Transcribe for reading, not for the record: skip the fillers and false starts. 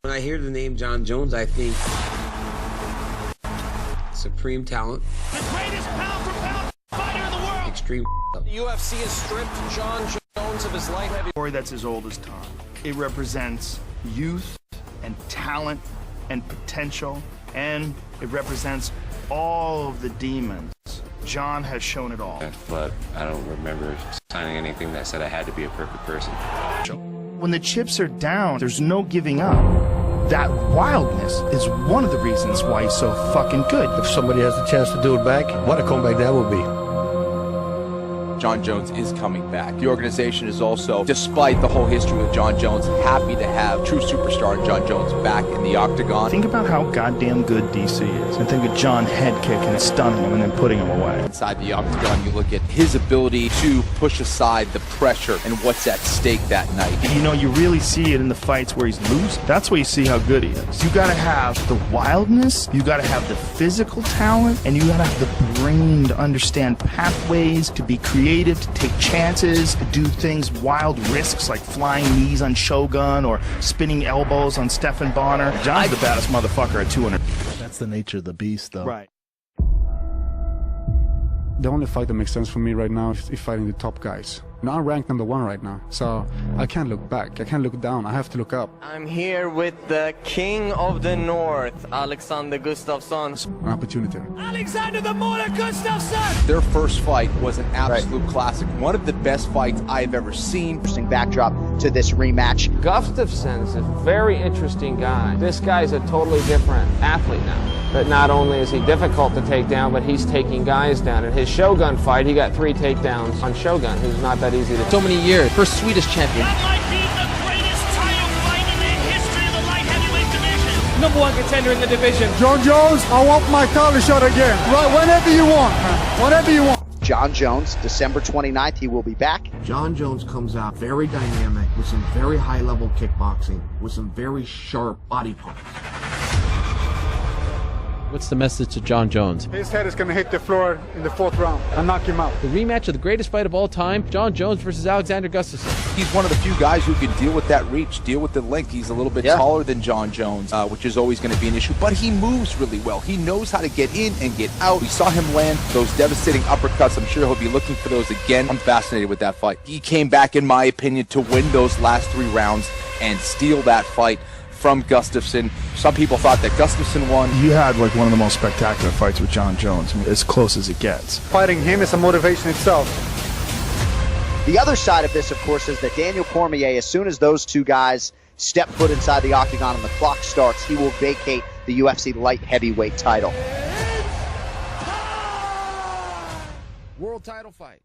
When I hear the name Jon Jones, I think supreme talent. The greatest pound-for-pound fighter in the world. Extreme. The UFC has stripped Jon Jones of his light heavy. Story that's as old as time. It represents youth and talent and potential, and it represents all of the demons. Jon has shown it all. But I don't remember signing anything that said I had to be a perfect person. When the chips are down, there's no giving up. That wildness is one of the reasons why he's so fucking good. If somebody has the chance to do it back, what a comeback that would be. Jon Jones is coming back. The organization is also, despite the whole history with Jon Jones, happy to have true superstar Jon Jones back in the octagon. Think about how goddamn good DC is, and think of Jon head kicking and stunning him and then putting him away. Inside the octagon, you look at his ability to push aside the pressure and what's at stake that night. You know, you really see it in the fights where he's losing. That's where you see how good he is. You gotta have the wildness, you gotta have the physical talent, and you gotta have the brain to understand pathways, to be creative, to take chances, to do things, wild risks like flying knees on Shogun or spinning elbows on Stephan Bonner. Jon's the baddest motherfucker at 200. That's the nature of the beast, though. Right. The only fight that makes sense for me right now is fighting the top guys. Now I'm ranked #1 right now, so I can't look back. I can't look down. I have to look up. I'm here with the King of the North, Alexander Gustafsson. An opportunity. Alexander the Mortar Gustafsson! Their first fight was an absolute classic. One of the best fights I've ever seen. Interesting backdrop to this rematch. Gustafsson is a very interesting guy. This guy's a totally different athlete now. But not only is he difficult to take down, but he's taking guys down. In his Shogun fight, he got 3 takedowns on Shogun, who's not that easy to... So many years. First Swedish champion. That might be the greatest title fight in the history of the light heavyweight division. #1 contender in the division. Jon Jones, I want my title shot again. Right, whenever you want, man. Whenever you want. Jon Jones, December 29th, he will be back. Jon Jones comes out very dynamic with some very high-level kickboxing, with some very sharp body punches. What's the message to Jon Jones? His head is going to hit the floor in the 4th round and knock him out. The rematch of the greatest fight of all time, Jon Jones versus Alexander Gustafsson. He's one of the few guys who can deal with that reach, deal with the length. He's a little bit taller than Jon Jones, which is always going to be an issue, but he moves really well. He knows how to get in and get out. We saw him land those devastating uppercuts. I'm sure he'll be looking for those again. I'm fascinated with that fight. He came back, in my opinion, to win those last 3 rounds and steal that fight from Gustafsson. Some people thought that Gustafsson won. You had like one of the most spectacular fights with Jon Jones. I mean, as close as it gets. Fighting him is a motivation itself. The other side of this, of course, is that Daniel Cormier, as soon as those two guys step foot inside the octagon and the clock starts, he will vacate the UFC light heavyweight title. World title fight.